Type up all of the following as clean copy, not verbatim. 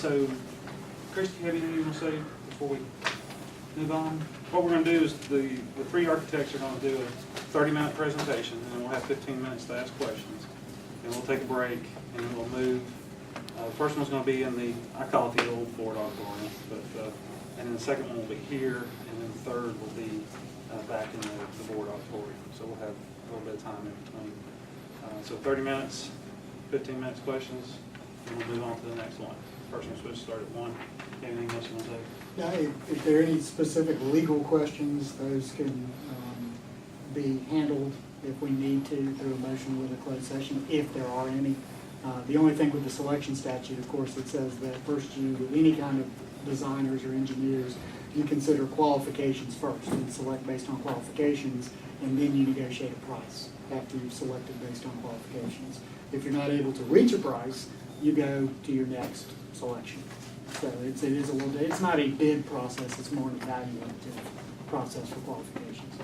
So, Chris, do you have anything you want to say before we move on? What we're going to do is the three architects are going to do a 30-minute presentation, and then we'll have 15 minutes to ask questions. And we'll take a break, and then we'll move. The first one's going to be in the, I call it the old Ford Auditorium, but and then the second one will be here, and then the third will be back in the board auditorium. So we'll have a little bit of time in between. So 30 minutes, 15 minutes questions, and we'll move on to the next one. First one's supposed to start at 1. Anything else you want to say? Yeah, if there are any specific legal questions, those can be handled if we need to through a motion with a closed session, if there are any. The only thing with the selection statute, of course, it says that first you, with any kind of designers or engineers, you consider qualifications first and select based on qualifications, and then you negotiate a price after you've selected based on qualifications. If you're not able to reach a price, you go to your next selection. So it is a little, it's not a bid process, it's more an evaluative process for qualifications.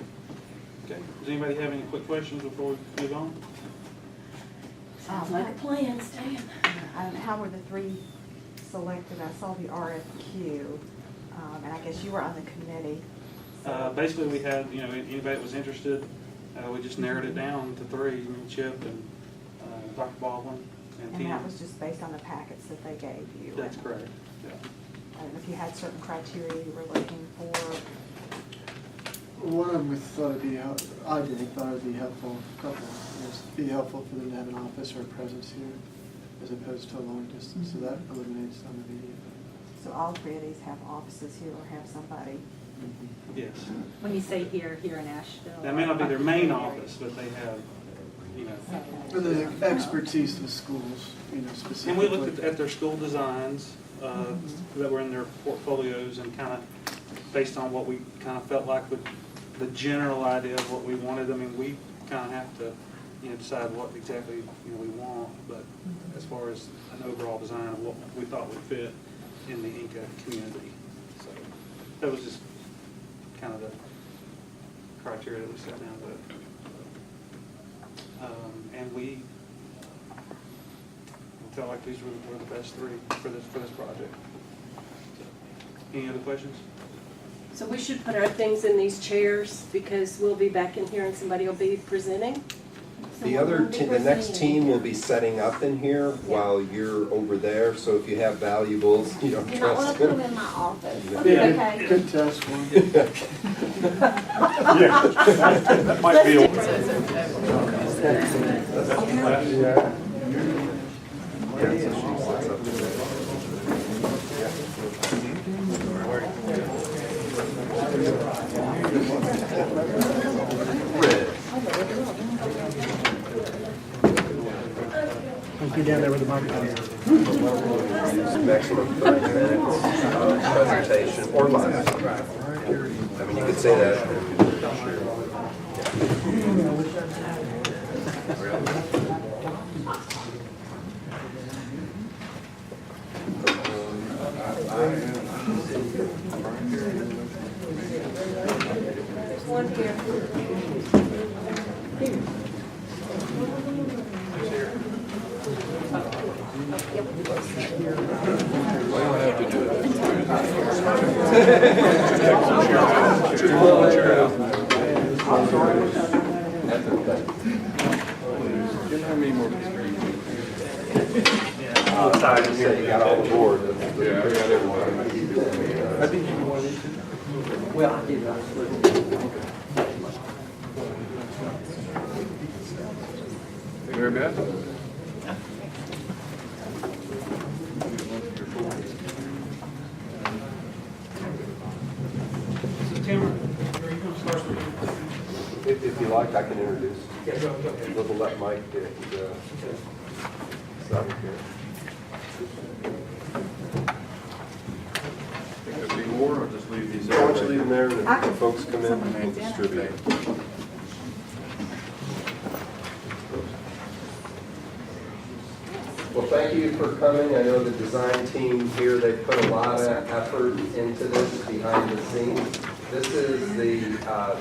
Okay. Does anybody have any quick questions before we move on? Sounds like a plan, Stan. How were the three selected? I saw the RFQ, and I guess you were on the committee. Basically, we had, anybody that was interested, we just narrowed it down to 3, Chip and Dr. Baldwin and Tim. And that was just based on the packets that they gave you? That's correct, yeah. I don't know if you had certain criteria you were looking for. One of them we thought it'd be, I did, thought it'd be helpful, be helpful for them to have an office or a presence here as opposed to a long distance, so that eliminates some of the. So all three of these have offices here or have somebody? Yes. When you say here in Asheville. That may not be their main office, but they have, For the expertise of schools, specifically. And we looked at their school designs that were in their portfolios and kind of based on what we kind of felt like with the general idea of what we wanted. I mean, we kind of have to, decide what exactly we want, but as far as an overall design of what we thought would fit in the Enka community. So that was just kind of the criteria that we set down to. And we felt like these were the best 3 for this project. So, any other questions? So we should put our things in these chairs because we'll be back in here and somebody will be presenting? The next team will be setting up in here while you're over there, so if you have valuables, you don't You don't want trust to put them them. in my office. Yeah. Okay. Good test one. That might be Be down there with the microphone. Maximum 30 minutes presentation or less. I mean, you could say that. One here. Sorry to say you got all the board. I think you want these. Well, I did. Mary Beth? If you like, I can introduce. We'll let Mike get started here. Think there'll be more, or just leave these Why don't you there? leave them there, and if folks come in, we'll distribute. Well, thank you for coming. I know the design team here, they put a lot of effort into this behind the scenes. This is the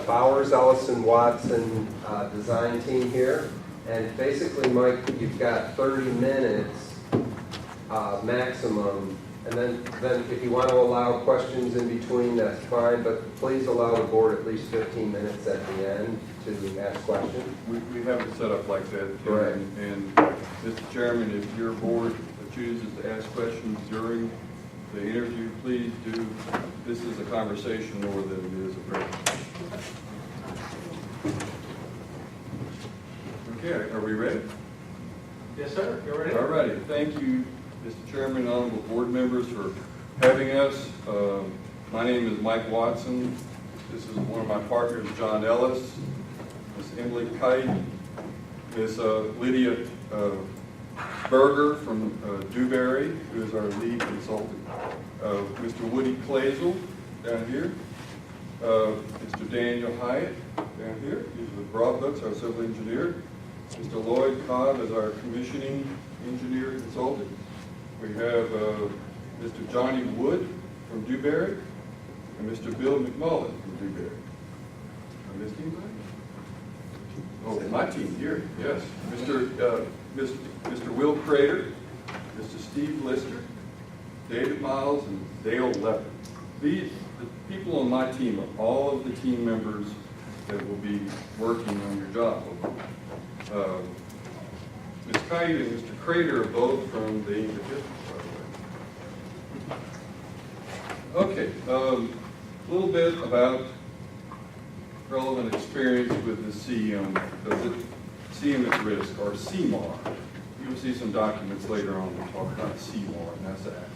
Bowers, Ellis, and Watson design team here. And basically, Mike, you've got 30 minutes maximum. And then if you want to allow questions in between, that's fine, but please allow the board at least 15 minutes at the end to ask questions. We have it set up like that, Tim. Right. And Mr. Chairman, if your board chooses to ask questions during the interview, please do. This is a conversation more than it is a presentation. Okay, are we ready? Yes, sir. You ready? All righty. Thank you, Mr. Chairman, honorable board members, for having us. My name is Mike Watson. This is one of my partners, John Ellis, Ms. Emily Kite, Ms. Lydia Berger from Dewberry, who is our lead consultant, Mr. Woody Clazel down here, Mr. Daniel Hyatt down here, he's with Broadbooks, our civil engineer, Mr. Lloyd Cobb is our commissioning engineer consultant. We have Mr. Johnny Wood from Dewberry and Mr. Bill McMullen from Dewberry. I missed anybody? Oh, my team here, yes. Mr. Will Crater, Mr. Steve Lister, David Miles, and Dale Leppard. The people on my team are all of the team members that will be working on your job. Ms. Kite and Mr. Crater are both from the Enka district, by the way. Okay, a little bit about relevant experience with the CM, the CM at risk, or CMAR. You will see some documents later on that talk about CMAR, and that's that.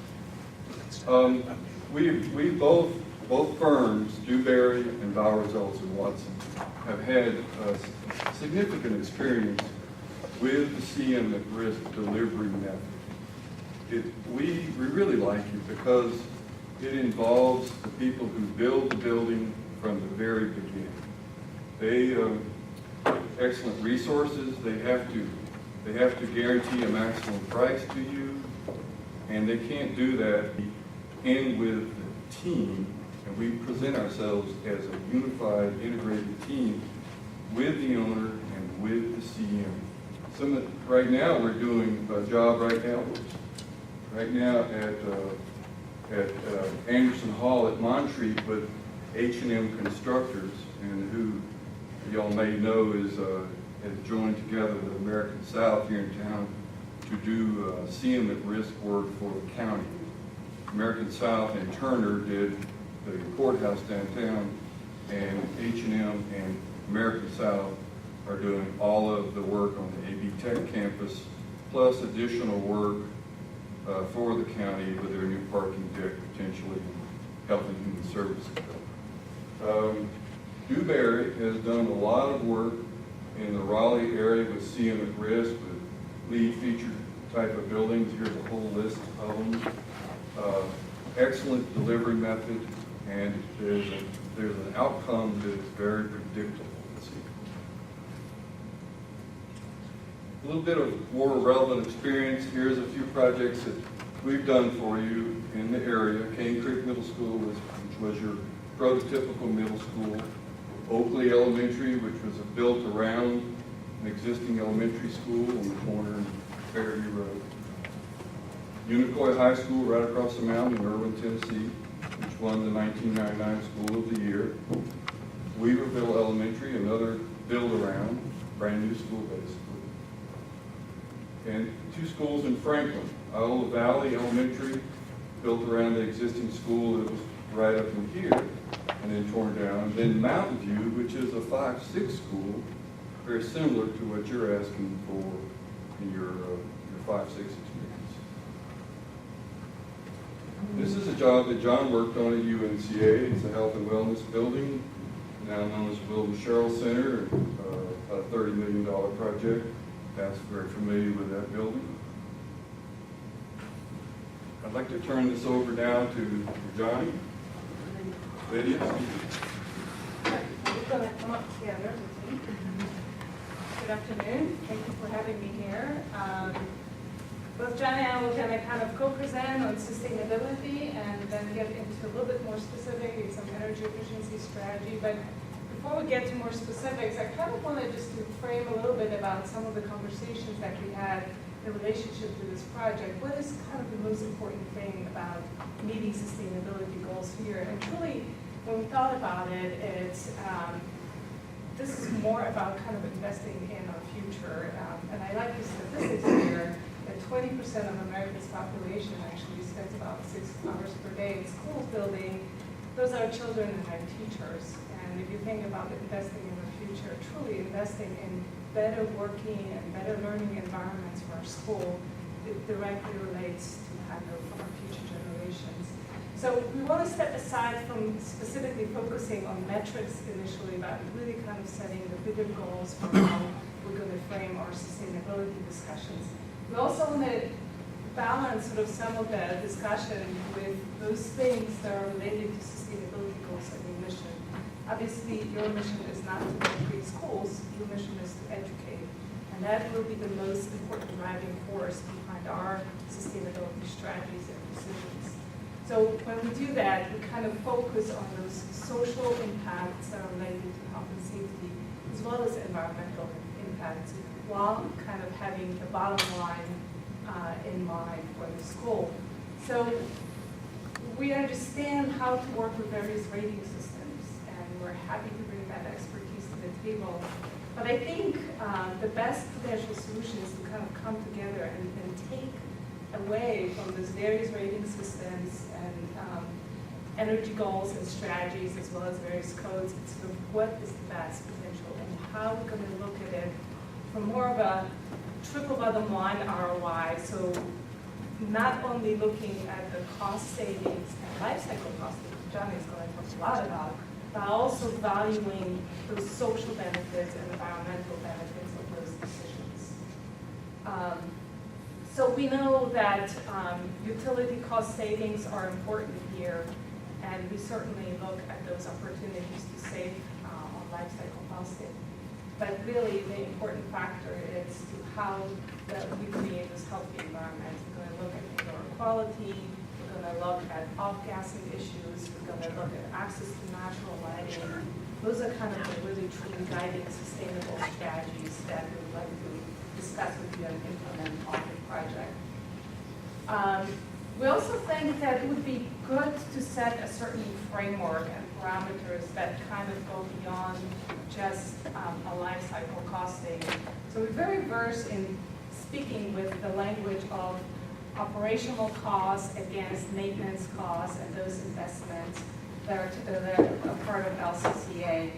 We both firms, Dewberry and Bowers, Ellis & Watson, have had significant experience with the CM at risk delivery method. We really like it because it involves the people who build the building from the very beginning. They excellent resources. They have to guarantee a maximum price to you, and they can't do that. And with the team, and we present ourselves as a unified, integrated team with the owner and with the CM. Right now, we're doing a job right now at Anderson Hall at Montreat with H&M Constructors, and who y'all may know has joined together with American South here in town to do CM at risk work for the county. American South and Turner did the courthouse downtown, and H&M and American South are doing all of the work on the AB Tech campus, plus additional work for the county with their new parking deck, potentially Health and Human Services. Dewberry has done a lot of work in the Raleigh area with CM at risk, with lead feature type of buildings. Here's a whole list of them. Excellent delivery method, and there's an outcome that is very predictable. A little bit of more relevant experience. Here's a few projects that we've done for you in the area. Cane Creek Middle School, which was your prototypical middle school. Oakley Elementary, which was built around an existing elementary school on the corner of Fairview Road. Unicoi High School right across the mountain in Irwin, Tennessee, which won the 1999 School of the Year. Weaverville Elementary, another build-around, brand new school basically. And two schools in Franklin, Iola Valley Elementary, built around the existing school that was right up in here, and then torn down. And then Mountain View, which is a 5-6 school, very similar to what you're asking for in your 5-6 experience. This is a job that John worked on at UNCA. It's a health and wellness building, now known as Wilton Sherrill Center, a $30 million project. That's very familiar with that building. I'd like to turn this over now to Johnny. Lydia. We're going to come up together with me. Good afternoon. Thank you for having me here. Both John and I will kind of co-present on sustainability and then get into a little bit more specific in some energy efficiency strategy. But before we get to more specifics, I kind of wanted just to frame a little bit about some of the conversations that we had the relationship to this project, what is kind of the most important thing about meeting sustainability goals here? And truly, when we thought about it, this is more about kind of investing in our future. And I like the statistics here, that 20% of America's population actually spends about 6 hours per day in schools building. Those are children and their teachers. And if you think about investing in the future, truly investing in better working and better learning environments for our school, it directly relates to kind of our future generations. So we want to step aside from specifically focusing on metrics initially, but really kind of setting the bigger goals for how we're going to frame our sustainability discussions. We also want to balance sort of some of the discussion with those things that are related to sustainability goals and your mission. Obviously, your mission is not to create schools, your mission is to educate. And that will be the most important driving force behind our sustainability strategies and decisions. So when we do that, we kind of focus on those social impacts that are related to health and safety, as well as environmental impacts, while kind of having the bottom line in mind for the school. So we understand how to work with various rating systems, and we're happy to bring that expertise to the table. But I think the best potential solution is to kind of come together and take away from those various rating systems and energy goals and strategies, as well as various codes. It's sort of what is the best potential and how we're going to look at it from more of a triple bottom line ROI. So not only looking at the cost savings and life cycle costs that Johnny is going to talk a lot about, but also valuing those social benefits and environmental benefits of those decisions. So we know that utility cost savings are important here, and we certainly look at those opportunities to save on life cycle costing. But really, the important factor is to how we create this healthy environment. We're going to look at indoor quality, we're going to look at off-gassing issues, we're going to look at access to natural lighting. Those are kind of the really truly guiding sustainable strategies that we would like to discuss with you and implement on the project. We also think that it would be good to set a certain framework and parameters that kind of go beyond just a life cycle costing. So we're very versed in speaking with the language of operational costs against maintenance costs and those investments that are a part of LCCA.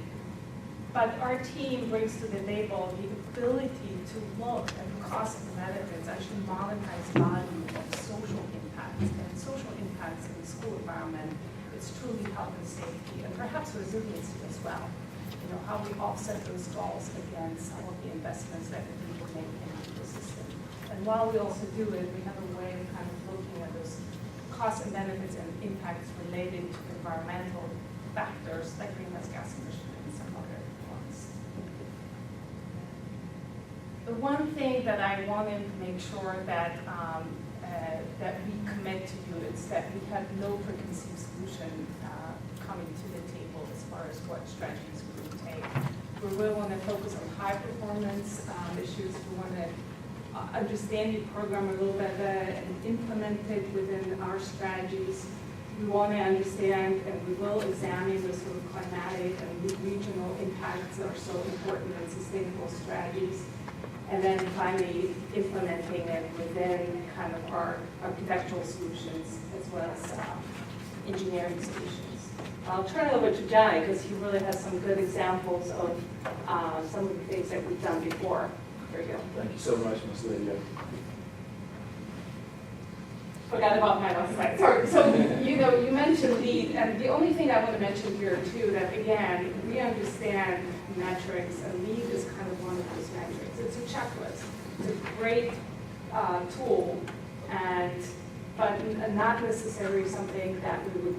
But our team brings to the table the ability to look at the cost and benefits, actually monetize value of social impacts and social impacts in the school environment. It's truly health and safety and perhaps resiliency as well. You know, how we offset those goals against some of the investments that we need to make into the system. And while we also do it, we have a way of kind of looking at those costs and benefits and impacts related to environmental factors like greenhouse gas emissions and some other ones. The one thing that I wanted to make sure that that we commit to you is that we have no preconceived solution coming to the table as far as what strategies we will take. We really want to focus on high performance issues. We want to understand your program a little bit and implement it within our strategies. We want to understand and we will examine the sort of climatic and regional impacts that are so important in sustainable strategies. And then finally implementing it within kind of our architectural solutions as well as engineering solutions. I'll turn it over to Johnny because he really has some good examples of some of the things that we've done before. Here you go. Thank you so much, Ms. Lydia. Forgot about my last slide. Sorry. So, you know, you mentioned LEED, and the only thing I want to mention here too, that again, we understand metrics, and LEED is kind of one of those metrics. It's a checklist. It's a great tool, but not necessarily something that we would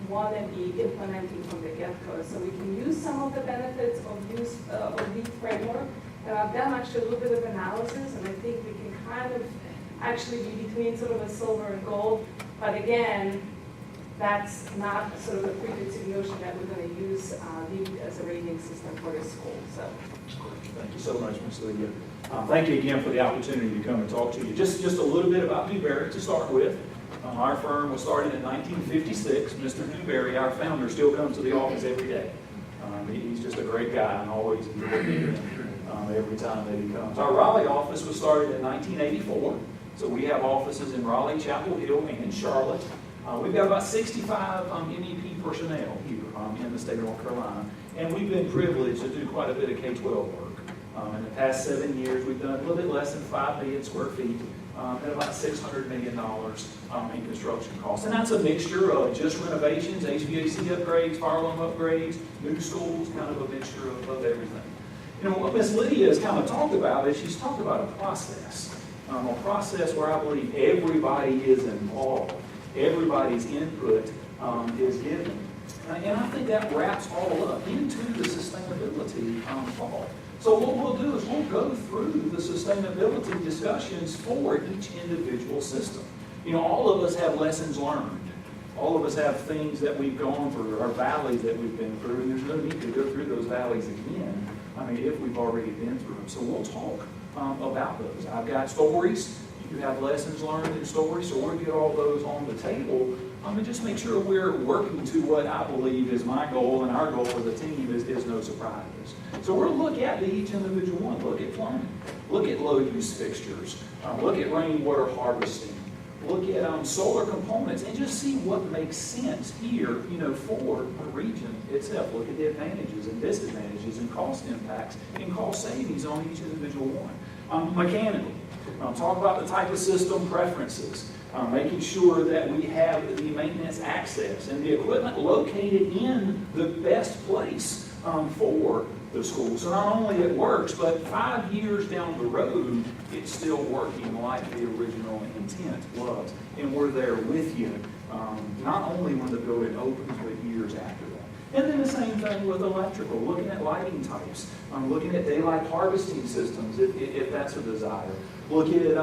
want to be implementing from the get-go. So we can use some of the benefits of LEED framework. And I've done actually a little bit of analysis, and I think we can kind of actually be between sort of a silver and gold. But again, that's not sort of a preconceived notion that we're going to use LEED as a rating system for this school. So. Thank you so much, Ms. Lydia. Thank you again for the opportunity to come and talk to you. Just a little bit about Newberry to start with. Our firm was started in 1956. Mr. Newberry, our founder, still comes to the office every day. He's just a great guy and always enjoy meeting him every time that he comes. Our Raleigh office was started in 1984. So we have offices in Raleigh, Chapel Hill, and in Charlotte. We've got about 65 MEP personnel here in the state of North Carolina. And we've been privileged to do quite a bit of K-12 work. In the past 7 years, we've done a little bit less than 5 million square feet at about $600 million in construction costs. And that's a mixture of just renovations, HVAC upgrades, fire alarm upgrades, new schools, kind of a mixture of everything. You know, what Ms. Lydia has kind of talked about is she's talked about a process where I believe everybody is involved, everybody's input is given. And I think that wraps all up into the sustainability thought. So what we'll do is we'll go through the sustainability discussions for each individual system. You know, all of us have lessons learned. All of us have things that we've gone through, our valleys that we've been through, and there's no need to go through those valleys again. I mean, if we've already been through them. So we'll talk about those. I've got stories. You have lessons learned in stories, so we'll get all those on the table. And just make sure we're working to what I believe is my goal and our goal as a team is no surprises. So we'll look at each individual one. Look at plumbing. Look at low-use fixtures. Look at rainwater harvesting. Look at solar components and just see what makes sense here, you know, for the region itself. Look at the advantages and disadvantages and cost impacts and cost savings on each individual one. Mechanically, talk about the type of system preferences. Making sure that we have the maintenance access and the equipment located in the best place for the school. So not only it works, but 5 years down the road, it's still working like the original intent was. And we're there with you, not only when the building opens, but years after that. And then the same thing with electrical, looking at lighting types, looking at daylight harvesting systems if that's a desire. Look at,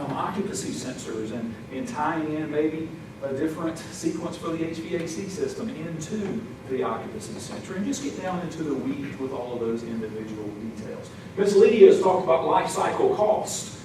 occupancy sensors and tying in maybe a different sequence for the HVAC system into the occupancy sensor, and just get down into the weeds with all of those individual details. Ms. Lydia has talked about life cycle cost.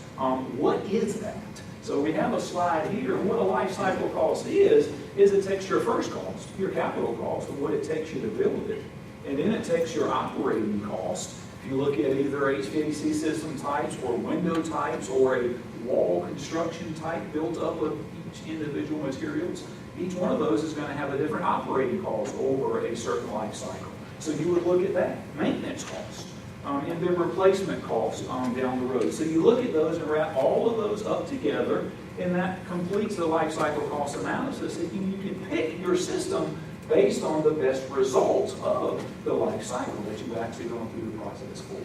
What is that? So we have a slide here. What a life cycle cost is it takes your first cost, your capital cost, and what it takes you to build it. And then it takes your operating cost. If you look at either HVAC system types or window types or a wall construction type built up of each individual materials, each one of those is going to have a different operating cost over a certain life cycle. So you would look at that. Maintenance cost. And then replacement costs down the road. So you look at those and wrap all of those up together, and that completes the life cycle cost analysis. And you can pick your system based on the best results of the life cycle that you've actually gone through the process for.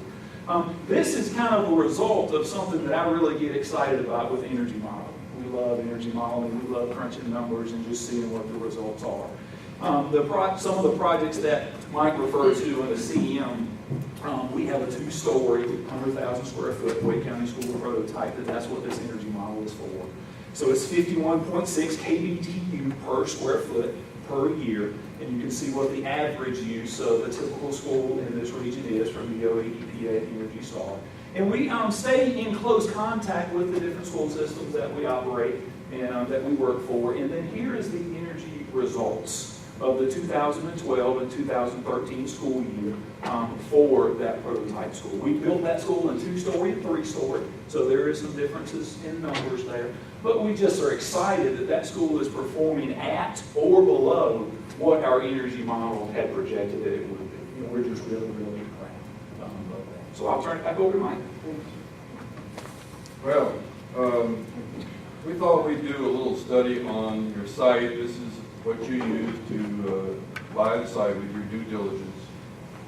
This is kind of a result of something that I really get excited about with energy modeling. We love energy modeling. We love crunching numbers and just seeing what the results are. Some of the projects that Mike referred to in the CM, we have a 2-story, 100,000 square foot Wake County School prototype. That's what this energy model is for. So it's 51.6 kBTU per square foot per year, and you can see what the average use of a typical school in this region is from DOE, EPA, and Energy Star. And we stay in close contact with the different school systems that we operate and that we work for. And then here is the energy results of the 2012 and 2013 school year for that prototype school. We built that school in 2-story and 3-story, so there is some differences in numbers there. But we just are excited that that school is performing at or below what our energy model had projected that it would be. And we're just really, really proud of that. So I'll turn it back over to Mike. Well, we thought we'd do a little study on your site. This is what you use to buy the site with your due diligence.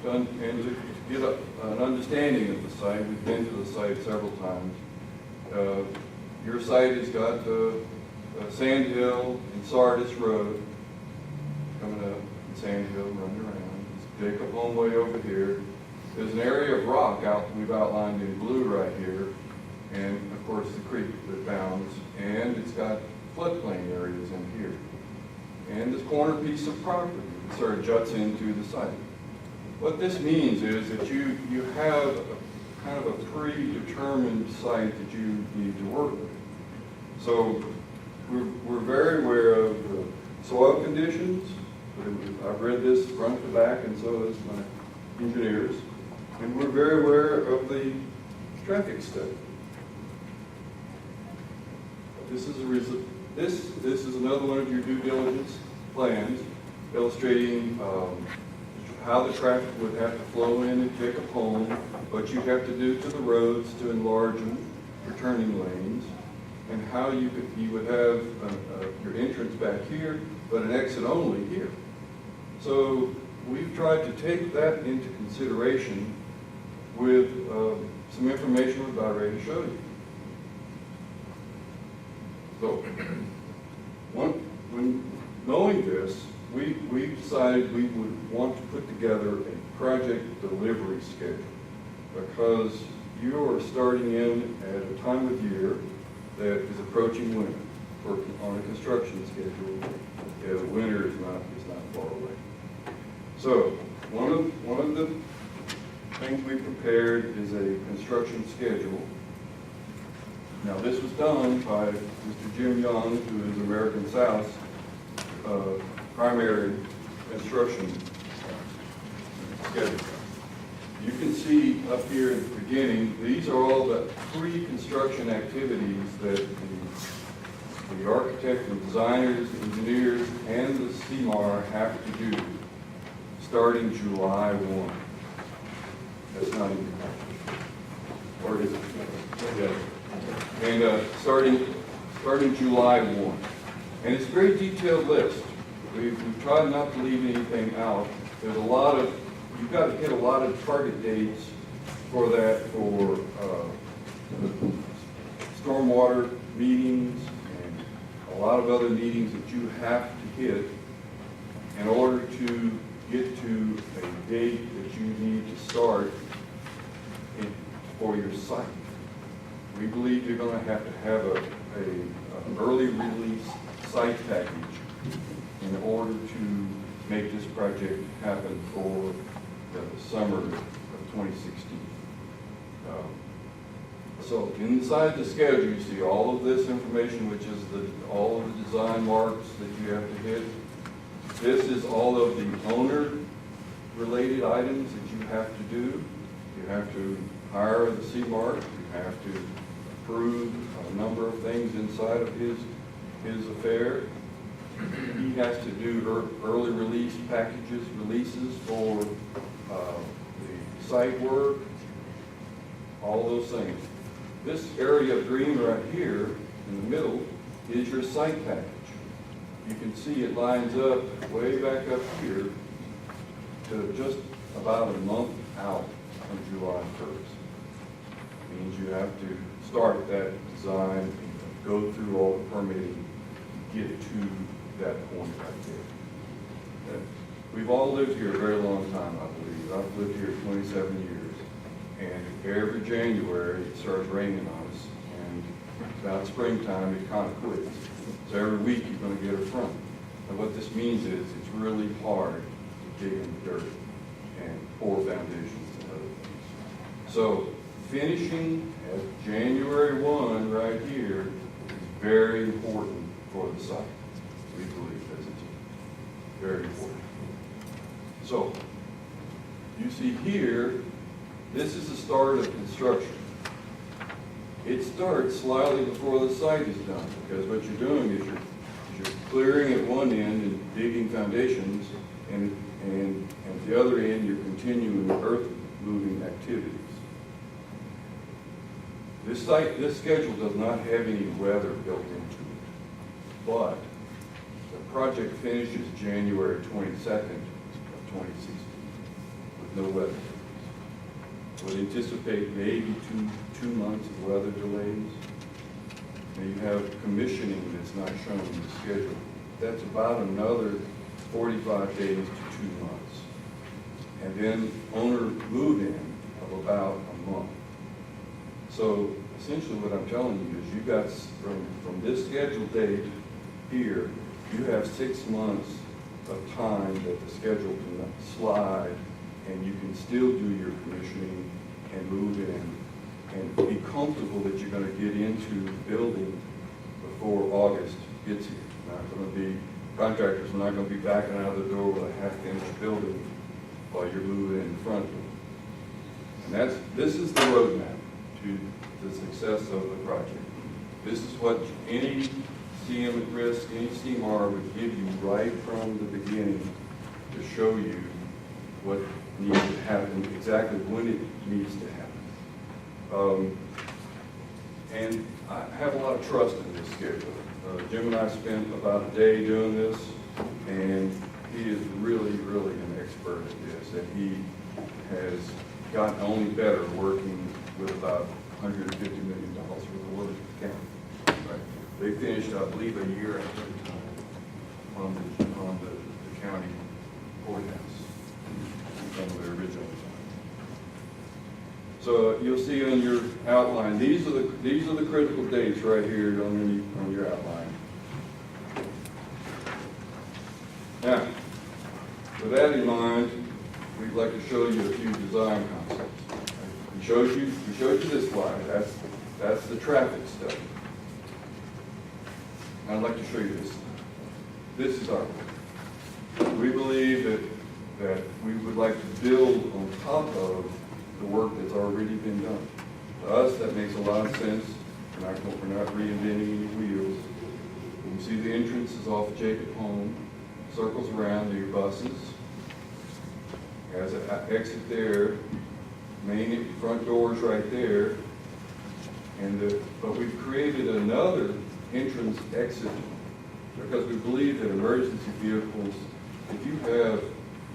And to get an understanding of the site, we've been to the site several times. Your site has got Sand Hill and Sardis Road coming up, and Sand Hill running around. It's Jacob Homeway over here. There's an area of rock we've outlined in blue right here, and of course the creek that bounds. And it's got floodplain areas in here. And this corner piece of property sort of juts into the site. What this means is that you have kind of a predetermined site that you need to work with. So we're very aware of the soil conditions. I've read this front to back, and so has my engineers. And we're very aware of the traffic study. This is another one of your due diligence plans illustrating how the traffic would have to flow in and pick up home, what you have to do to the roads to enlarge them for turning lanes, and how you would have your entrance back here, but an exit only here. So we've tried to take that into consideration with some information we're about ready to show you. So, when knowing this, we decided we would want to put together a project delivery schedule, because you are starting in at a time of year that is approaching winter on a construction schedule. Winter is not far away. So one of the things we prepared is a construction schedule. Now, this was done by Mr. Jim Young, who is American South's primary construction schedule. You can see up here at the beginning, these are all the pre-construction activities that the architect and designers, engineers, and the CMAR have to do starting July 1. That's not even, or is it? Yeah. And starting July 1. And it's a very detailed list. We've tried not to leave anything out. There's a lot of, you've got to hit a lot of target dates for that, for stormwater meetings and a lot of other meetings that you have to hit in order to get to a date that you need to start for your site. We believe you're going to have an early release site package in order to make this project happen for the summer of 2016. So inside the schedule, you see all of this information, which is all of the design marks that you have to hit. This is all of the owner-related items that you have to do. You have to hire the CMARC. You have to approve a number of things inside of his affair. He has to do early release releases for the site work, all those things. This area of green right here in the middle is your site package. You can see it lines up way back up here to just about a month out from July 1st. It means you have to start that design and go through all the permitting to get to that point right there. We've all lived here a very long time, I believe. I've lived here 27 years. And every January it starts raining on us. And about springtime it kind of quits. So every week you're going to get a front. And what this means is it's really hard to dig in the dirt and pour foundations and other things. So finishing at January 1 right here is very important for the site. We believe as a team. Very important. So you see here, this is the start of construction. It starts slightly before the site is done, because what you're doing is you're clearing at one end and digging foundations, and at the other end you're continuing earth moving activities. This schedule does not have any weather built into it, but the project finishes January 22nd of 2016 with no weather. Would anticipate maybe two months of weather delays. And you have commissioning that's not shown in the schedule. That's about another 45 days to 2 months. And then owner move-in of about a month. So essentially what I'm telling you is you got from this scheduled date here, you have 6 months of time that the schedule can slide, and you can still do your commissioning and move in and be comfortable that you're going to get into the building before August gets here. Contractors are not going to be backing out of the door with a half-finished building while you're moving in front of them. And this is the roadmap to the success of the project. This is what any CM at risk, any CMR would give you right from the beginning to show you what needs to happen, exactly when it needs to happen. And I have a lot of trust in this schedule. Jim and I spent about a day doing this, and he is really, really an expert at this, and he has gotten only better working with about $150 million worth of work at the county. Right? They finished, I believe, a year ahead of time on the county courthouse from the original design. So you'll see on your outline, these are the critical dates right here on your outline. Now, with that in mind, we'd like to show you a few design concepts. We showed you this slide. That's the traffic study. I'd like to show you this. This is our work. We believe that we would like to build on top of the work that's already been done. To us, that makes a lot of sense. We're not reinventing any wheels. You see the entrance is off Jacob Home, circles around to your buses. Has an exit there, main front doors right there, but we've created another entrance exit because we believe that emergency vehicles, if you have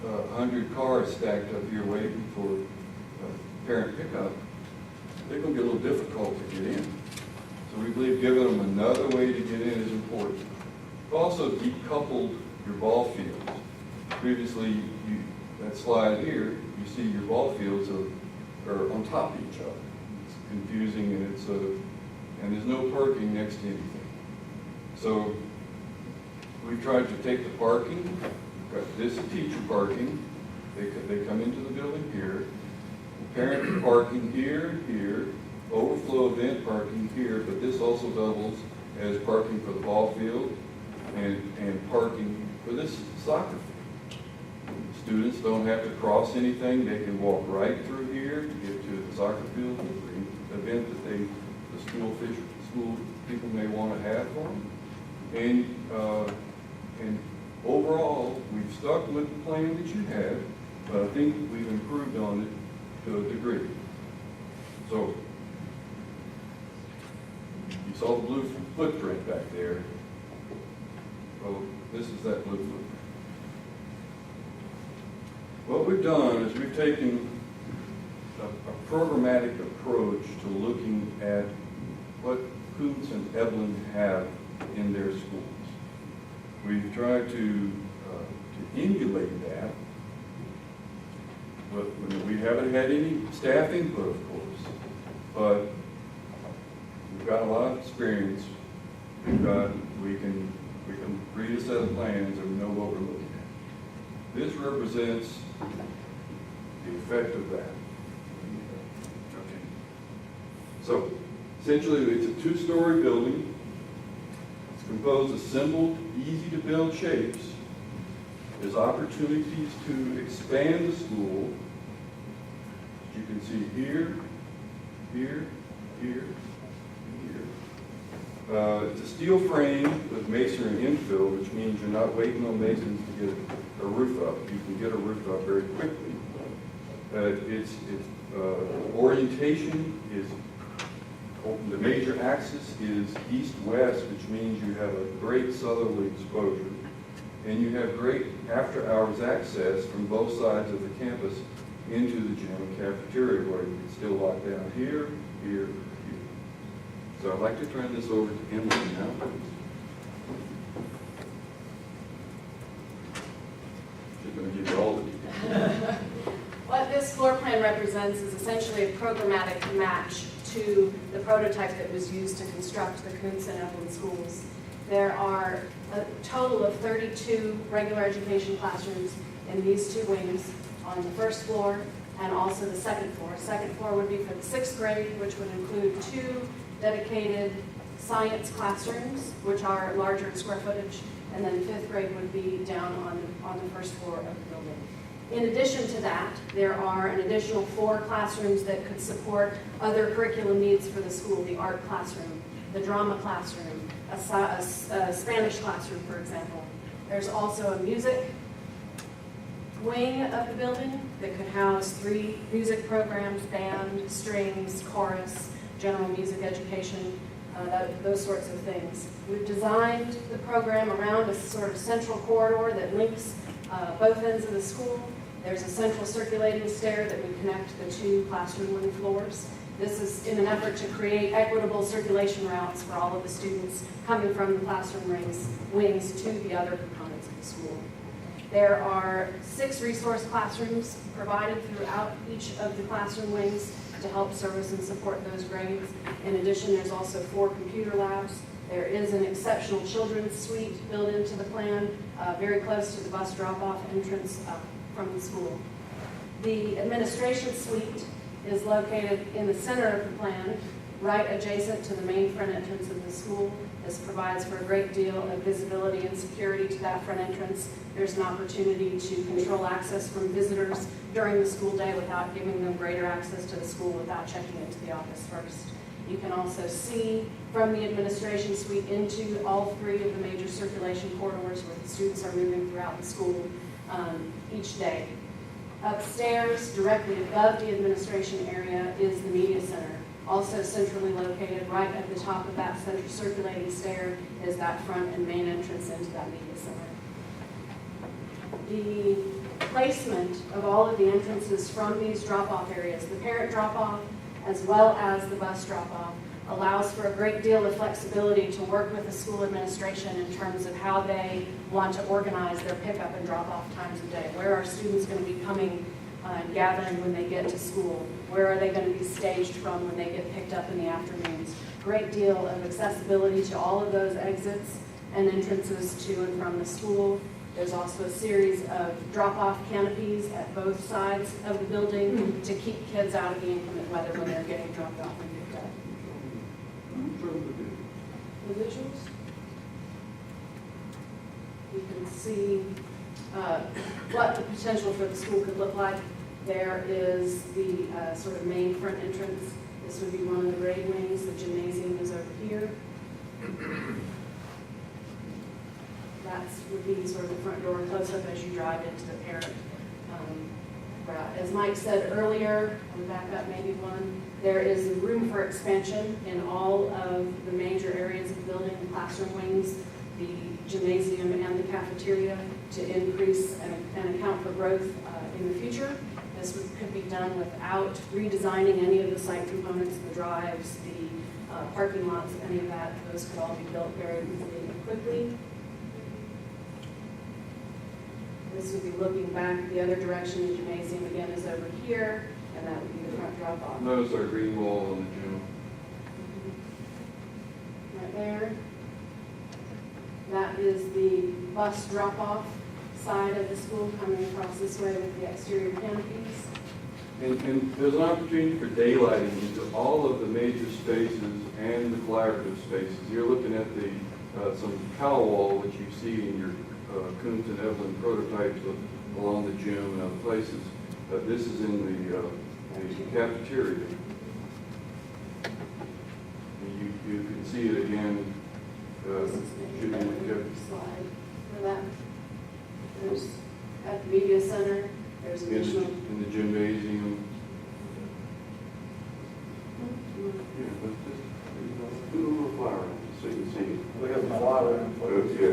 100 cars stacked up here waiting for parent pickup, they're going to be a little difficult to get in. So we believe giving them another way to get in is important. We've also decoupled your ball fields. Previously, that slide here, you see your ball fields are on top of each other. It's confusing, and there's no parking next to anything. So we've tried to take the parking. This is teacher parking. They come into the building here. Parent parking here, overflow event parking here, but this also doubles as parking for the ball field and parking for this soccer field. Students don't have to cross anything. They can walk right through here to get to the soccer field, the event that the school people may want to have for them. And overall, we've stuck with the plan that you had, but I think we've improved on it to a degree. So, you saw the blue footprint back there. Well, this is that blue footprint. What we've done is we've taken a programmatic approach to looking at what Koontz and Evelyn have in their schools. We've tried to emulate that. We haven't had any staff input, of course, but we've got a lot of experience. We can read a set of plans and we know what we're looking at. This represents the effect of that. Okay. So essentially, it's a 2-story building. It's composed of simple, easy-to-build shapes. There's opportunities to expand the school. As you can see here, here, here, and here. It's a steel frame with masonry infill, which means you're not waiting on masons to get a roof up. You can get a roof up very quickly. Its orientation is, the major axis is east-west, which means you have a great southerly exposure. And you have great after-hours access from both sides of the campus into the gym and cafeteria, where you can still lock down here, here, here. So I'd like to turn this over to Emily now. She's going to give you all the details. What this floor plan represents is essentially a programmatic match to the prototype that was used to construct the Koontz and Evelyn schools. There are a total of 32 regular education classrooms in these two wings on the first floor and also the second floor. Second floor would be for the 6th grade, which would include 2 dedicated science classrooms, which are larger in square footage, and then 5th grade would be down on the first floor of the building. In addition to that, there are an additional 4 classrooms that could support other curriculum needs for the school, the art classroom, the drama classroom, a Spanish classroom, for example. There's also a music wing of the building that could house 3 music programs, band, strings, chorus, general music education, those sorts of things. We've designed the program around a sort of central corridor that links both ends of the school. There's a central circulating stair that would connect the 2 classroom wing floors. This is in an effort to create equitable circulation routes for all of the students coming from the classroom wings to the other components of the school. There are 6 resource classrooms provided throughout each of the classroom wings to help service and support those grades. In addition, there's also 4 computer labs. There is an exceptional children's suite built into the plan, very close to the bus drop-off entrance from the school. The administration suite is located in the center of the plan, right adjacent to the main front entrance of the school. This provides for a great deal of visibility and security to that front entrance. There's an opportunity to control access from visitors during the school day without giving them greater access to the school without checking into the office first. You can also see from the administration suite into all 3 of the major circulation corridors where the students are moving throughout the school each day. Upstairs, directly above the administration area, is the media center. Also centrally located right at the top of that central circulating stair is that front and main entrance into that media center. The placement of all of the entrances from these drop-off areas, the parent drop-off as well as the bus drop-off, allows for a great deal of flexibility to work with the school administration in terms of how they want to organize their pickup and drop-off times of day. Where are students going to be coming and gathering when they get to school? Where are they going to be staged from when they get picked up in the afternoons? Great deal of accessibility to all of those exits and entrances to and from the school. There's also a series of drop-off canopies at both sides of the building to keep kids out of the inclement weather when they're getting dropped off and picked up. The visuals? You can see what the potential for the school could look like. There is the sort of main front entrance. This would be one of the grade wings. The gymnasium is over here. That would be sort of the front door close-up as you drive into the parent route. As Mike said earlier, I'll back up maybe one, there is room for expansion in all of the major areas of the building, the classroom wings, the gymnasium, and the cafeteria to increase and account for growth in the future. This could be done without redesigning any of the site components, the drives, the parking lots, any of that. Those could all be built very easily and quickly. This would be looking back the other direction. The gymnasium again is over here, and that would be the front drop-off. Notice our green wall in the gym. Right there. That is the bus drop-off side of the school coming across this way with the exterior canopies. And there's an opportunity for daylighting into all of the major spaces and the collaborative spaces. You're looking at the some cowl wall which you see in your Coombs and Evelyn prototypes along the gym and other places. This is in the cafeteria. And you can see it again. This is Should be in the the slide for that. There's at the media center. There's additional. in the gymnasium. Yeah, but just do a little flower so you can see. We have a flyer and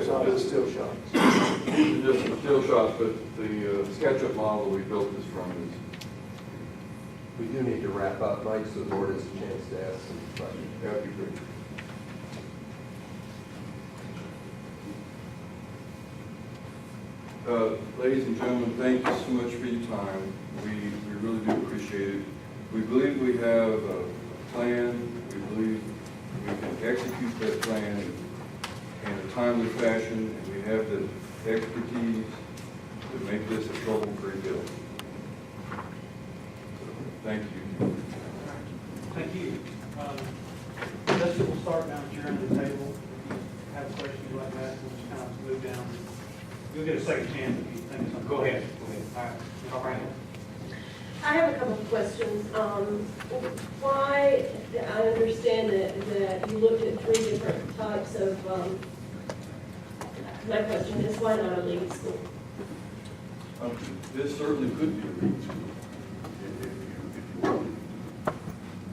some of it's still shots. These are just some still shots, but the SketchUp model we built this from is. We do need to wrap up, Mike, so the board has a chance to ask some questions. That'd be great. Ladies and gentlemen, thank you so much for your time. We really do appreciate it. We believe we have a plan. We believe we can execute that plan in a timely fashion, and we have the expertise to make this a trouble-free bill. Thank you. Thank you. Jessica, we'll start down at your end of the table. If you have questions like that, we'll just kind of move down. You'll get a second chance if you think of something. Go ahead. All right. All right. I have a couple of questions. Why, I understand that you looked at 3 different types of, my question is, why not a lead school? This certainly could be a lead school if you want.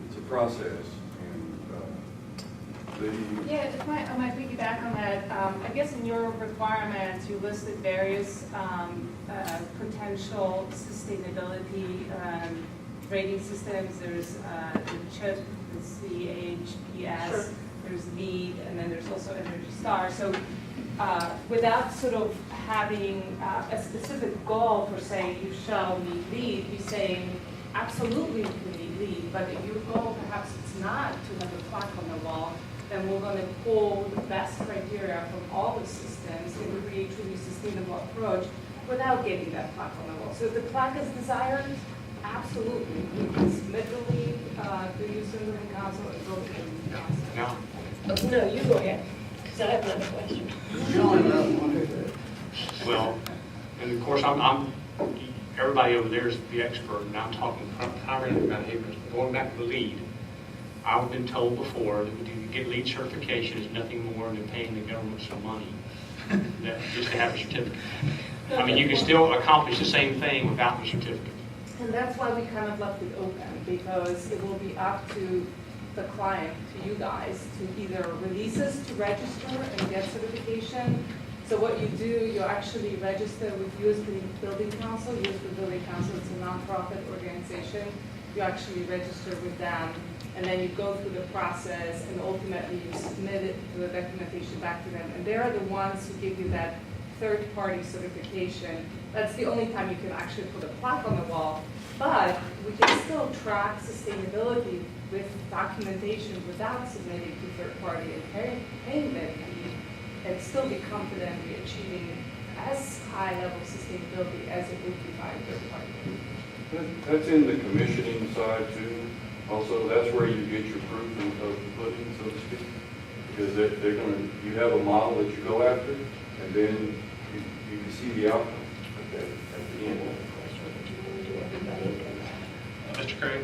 It's a process, and Yeah, if I might piggyback on that. I guess in your requirements, you listed various potential sustainability rating systems. There's the CHIP, the CHPS, Sure. there's LEED, and then there's also Energy Star. So without sort of having a specific goal for saying you shall meet LEED, you're saying absolutely we need LEED, but if your goal perhaps it's not to have a plaque on the wall, then we're going to pull the best criteria from all the systems and create a truly sustainable approach without getting that plaque on the wall. So if the plaque is desired, absolutely, we can submit the LEED to use in the council and go to the council. Oh, no, you go ahead, because I have another question. Well, and of course, everybody over there is the expert, and I'm talking primarily about here. Going back to the LEED, I've been told before that to get LEED certification is nothing more than paying the government some money just to have a certificate. I mean, you can still accomplish the same thing without the certificate. And that's why we kind of left it open, because it will be up to the client, to you guys, to either release us to register and get certification. So what you do, you actually register with U.S. Building Council. U.S. Building Council is a nonprofit organization. You actually register with them, and then you go through the process, and ultimately you submit it to the documentation back to them. And they're the ones who give you that third-party certification. That's the only time you can actually put a plaque on the wall. But we can still track sustainability with documentation without submitting to third-party and paying that fee, and still be confident we're achieving as high level of sustainability as it would be by a third party. that's in the commissioning side too. Also, that's where you get your proof of the pudding, so to speak, because they're going to, you have a model that you go after, and then you can see the outcome at the end. Mr. Craig?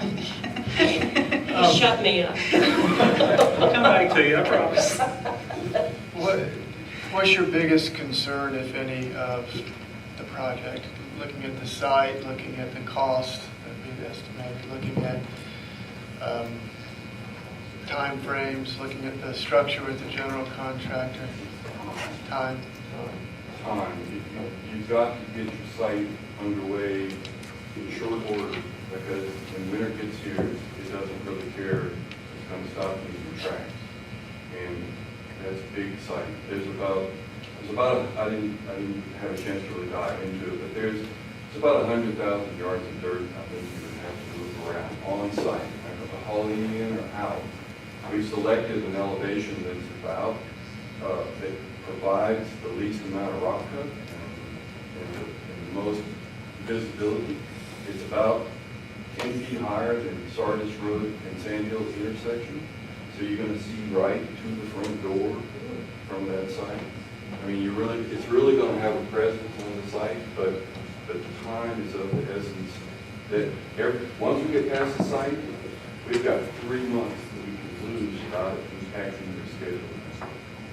You shut me up. I'll come back to you, I promise. What's your biggest concern, if any, of the project? Looking at the site, looking at the cost that we've estimated, looking at time frames, looking at the structure with the general contractor, time? You've got to get your site underway in short order, because when winter gets here, it doesn't really care. It's going to stop using tracks. And that's a big site. There's about I didn't have a chance to really dive into it, but it's about 100,000 yards of dirt I think you would have to move around on site, hauling in or out. We've selected an elevation that's about that provides the least amount of rock cut and the most visibility. It's about 10 feet higher than Sardis Road and Sand Hills intersection. So you're going to see right to the front door from that site. I mean, it's really going to have a presence on the site, but the time is of the essence. That once we get past the site, we've got 3 months that we can lose without impacting your schedule.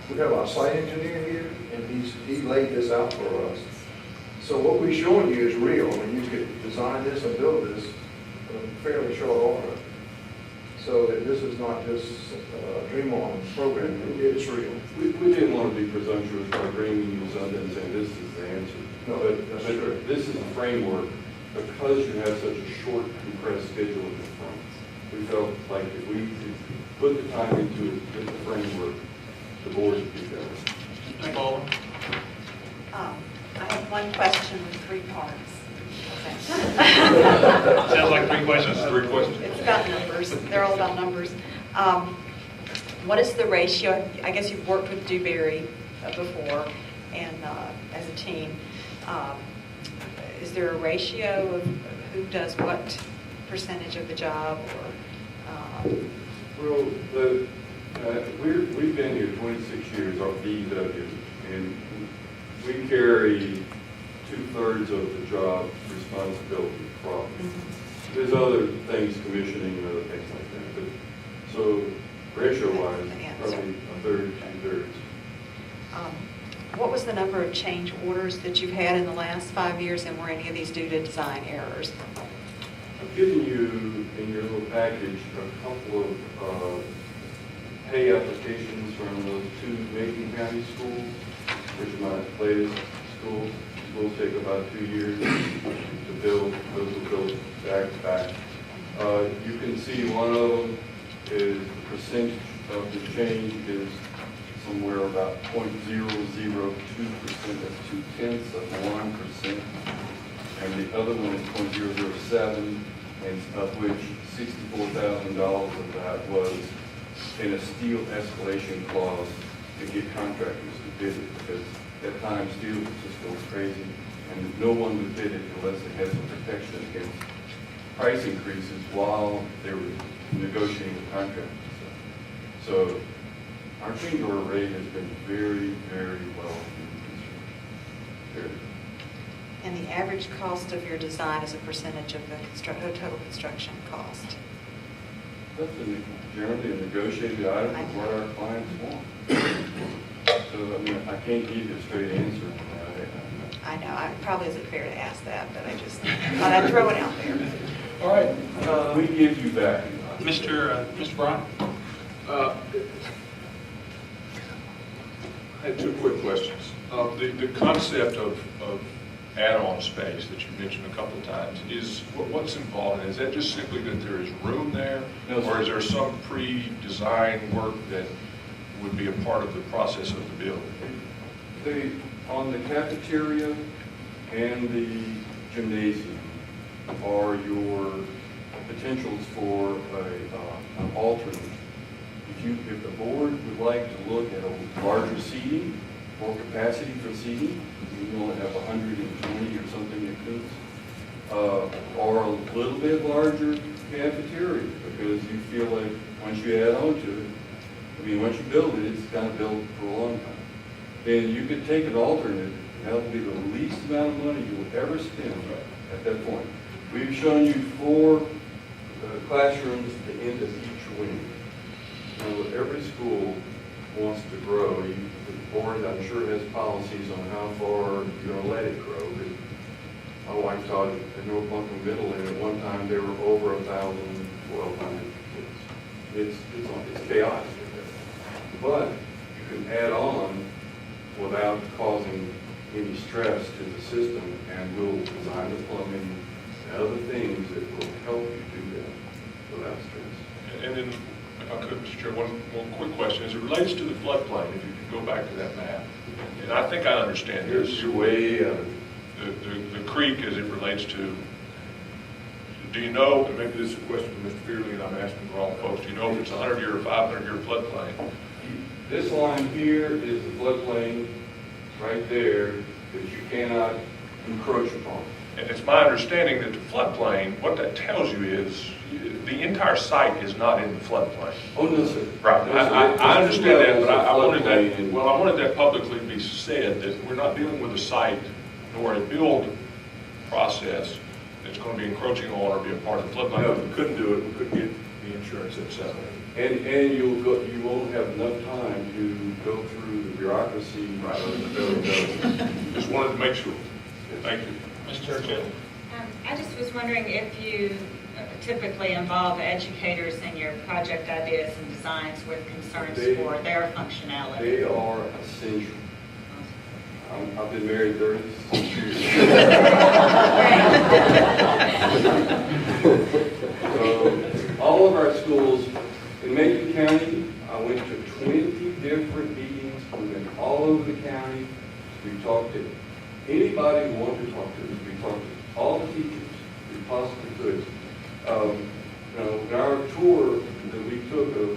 We have our site engineer here, and he laid this out for us. So what we're showing you is real, and you could design this and build this in a fairly short order. So that this is not just a dream on program, it's real. We didn't want to be presumptuous by bringing you something and saying this is the answer. No, But this is a framework because you have such a short, compressed schedule at the front. We felt like if we put the time into it, with the framework, the board would be better. Mr. Baldwin? I have one question with 3 parts. Sounds like 3 questions. 3 questions. It's about numbers. They're all about numbers. What is the ratio? I guess you've worked with Dewberry before and as a team. Is there a ratio of who does what percentage of the job? Well, we've been here 26 years, our DEW, and we carry 2/3 of the job responsibility probably. There's other things, commissioning and other things like that. But so ratio-wise, probably 1/3, 2/3. What was the number of change orders that you've had in the last 5 years, and were any of these due to design errors? I've given you in your little package a couple of pay applications from those 2 Macon County schools, which are my latest schools. Schools take about 2 years to build. Those are built back to back. You can see one of them is the percentage of the change is somewhere about 0.002%, that's 0.2%, and the other one is 0.007, and of which $64,000 of that was in a steel escalation clause to get contractors to bid it, because at times steel just goes crazy, and no one would bid it unless they had some protection against price increases while they were negotiating the contract. So our change order rate has been very, very well. And the average cost of your design is a percentage of the total construction cost? That's generally a negotiated item of what our clients want. So, I mean, I can't give you a straight answer. I know, it probably isn't fair to ask that, but I just thought I'd throw it out there. All right, we give you back. Mr. Brown? I had 2 quick questions. The concept of add-on space that you mentioned a couple of times, what's involved in it? Is that just simply that there is room there? No, or is there some pre-design work that would be a part of the process of the building? On the cafeteria and the gymnasium are your potentials for an alternate. If the board would like to look at a larger seating, more capacity for seating, you only have 120 or something that comes, or a little bit larger cafeteria, because you feel like once you add on to it, I mean, once you build it, it's kind of built for a long time. Then you could take an alternate, and that will be the least amount of money you will ever spend at that point. We've shown you 4 classrooms at the end of each wing. Now, every school wants to grow. The board, I'm sure, has policies on how far you're going to let it grow. But my wife taught at North Buncombe Middle, and at one time they were over 1,000, 1,200 kids. It's chaotic. But you can add on without causing any stress to the system, and we'll design the plumbing and other things that will help you do that without stress. And then, if I could, Mr. Chair, one quick question. As it relates to the floodplain, if you could go back to that map, and I think I understand this. You're way the creek as it relates to, do you know, and maybe this is a question for Mr. Fearley, and I'm asking the wrong folks, do you know if it's a 100-year or 500-year floodplain? This line here is the floodplain right there that you cannot encroach upon. And it's my understanding that the floodplain, what that tells you is the entire site is not in the floodplain. Oh, no, sir. Right. No, sir. I understand that, but I wanted that, and- well, I wanted that publicly to be said, that we're not dealing with a site nor a build process that's going to be encroaching on or be a part of the floodplain. No. If we couldn't do it, we couldn't get the insurance, et cetera. And you won't have enough time to go through the bureaucracy. Right. Just wanted to make sure. Thank you. Mr. Churchill? I just was wondering if you typically involve educators in your project ideas and designs with concerns for their functionality. They are essential. I've been married 36 years. So, all of our schools in Macon County, I went to 20 different meetings. We've been all over the county. We talked to anybody who wanted to talk to us. We talked to all the teachers we possibly could. In our tour that we took of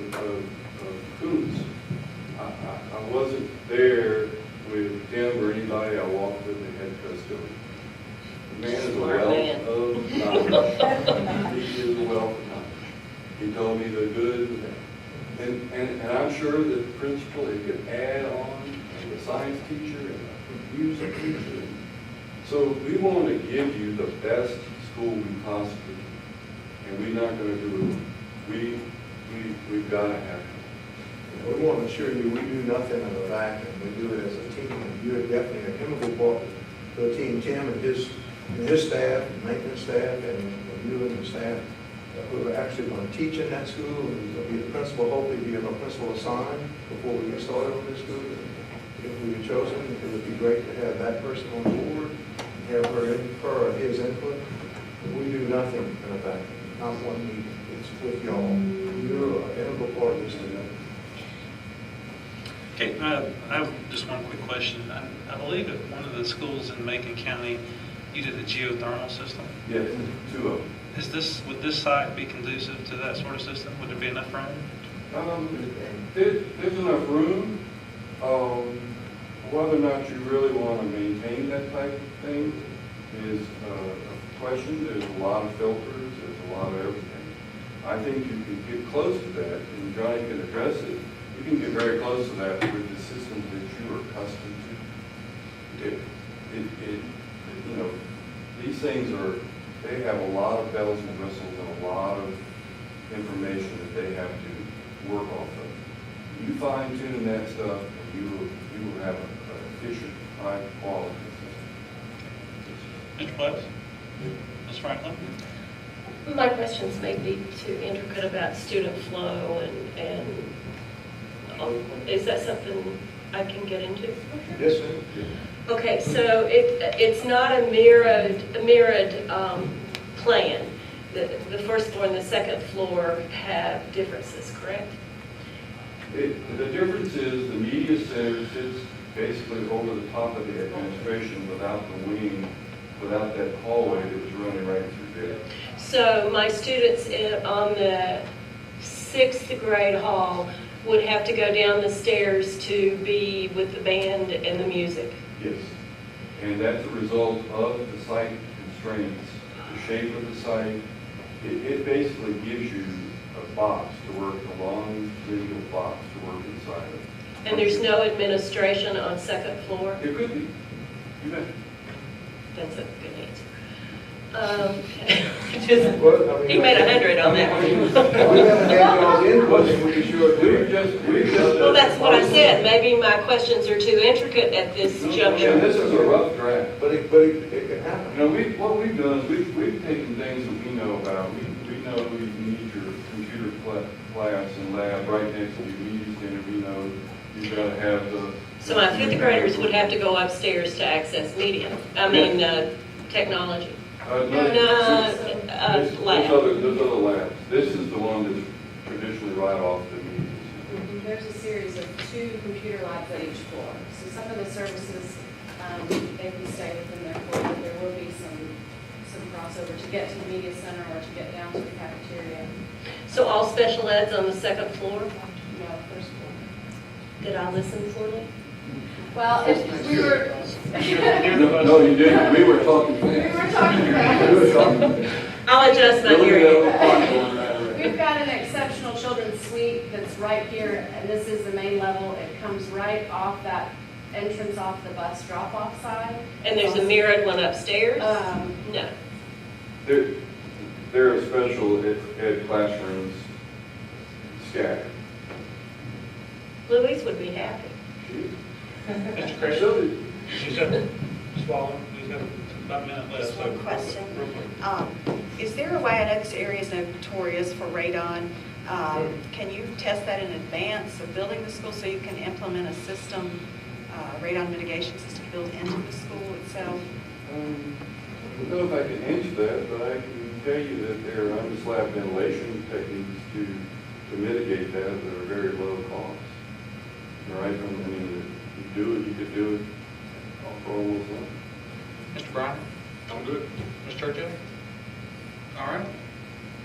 wasn't there with Tim or anybody, I walked with the head custodian. The man is a wealth of knowledge. He is a wealth of knowledge. He told me the good and the bad. And I'm sure that the principal, he could add on, and the science teacher, and the music teacher. So we want to give you the best school we possibly can. And we're not going to do it. We've got to have it. We want to assure you, we do nothing in a vacuum. We do it as a team, and you're definitely an integral part of the team. Tim and his staff, and maintenance staff, and you and the staff who are actually going to teach in that school, and will be the principal, hopefully be a principal assigned before we get started on this school. If we were chosen, it would be great to have that person on board, have her or his input. We do nothing in a vacuum, not one meeting. It's with y'all. You're an integral part of this together. Okay, I have just one quick question. I believe at one of the schools in Macon County, you did a geothermal system. Yes, 2 of them. Would this site be conducive to that sort of system? Would there be enough room? There's enough room. Whether or not you really want to maintain that type of thing is a question. There's a lot of filters. There's a lot of everything. I think you can get close to that, and Johnny can address it. You can get very close to that with the systems that you are accustomed to. You know, these things they have a lot of bells and whistles and a lot of information that they have to work off of. You fine tune that stuff, and you will have an efficient, high quality system. Mr. Place? Ms. Franklin? My questions may be too intricate about student flow and is that something I can get into? Yes, sir. Okay, so it's not a mirrored plan. The first floor and the second floor have differences, correct? The difference is the media center sits basically over the top of the administration without the wing, without that hallway that was running right through there. So my students on the 6th grade hall would have to go down the stairs to be with the band and the music. Yes, and that's a result of the site constraints, the shape of the site. It basically gives you a box to work, a long lineal box to work inside of. And there's no administration on second floor? It could be. You bet. That's a good answer. He made 100 on that one. We haven't had y'all's input, and we can sure do it. Well, that's what I said. Maybe my questions are too intricate at this juncture. And this is a rough draft. But it can happen. You know, what we've done is we've taken things that we know about. We know you need your computer class and lab right next to your media center. We know you've got to have the. So my 5th graders would have to go upstairs to access media. Technology. There's Lab. other labs. This is the one that's traditionally right off the media center. There's a series of 2 computer labs at each floor. So some of the services, they can stay within their floor, but there will be some crossover to get to the media center or to get down to the cafeteria. So all special ed's on the second floor? No, first floor. Did I listen poorly? Well, if we were. No, you didn't. We were talking fast. We were talking fast. I'll adjust my hearing. We've got an exceptional children's suite that's right here, and this is the main level. It comes right off that entrance off the bus drop-off side. And there's a mirrored one upstairs? No. There are special ed classrooms scattered. Louise would be happy. Mr. Craig? She's got to swallow. We've got about a minute left. Just one question. Real quick. Is there a way, I know this area is notorious for radon, can you test that in advance of building the school so you can implement a system, radon mitigation system built into the school itself? I don't know if I can answer that, but I can tell you that there are under-slab ventilation techniques to mitigate that that are very low cost. Right? I mean, you could do it for almost nothing. Mr. Bryan? I'm good. Ms. Churchill? All right.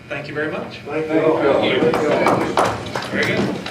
Thank you very much. Thank you all. Very good.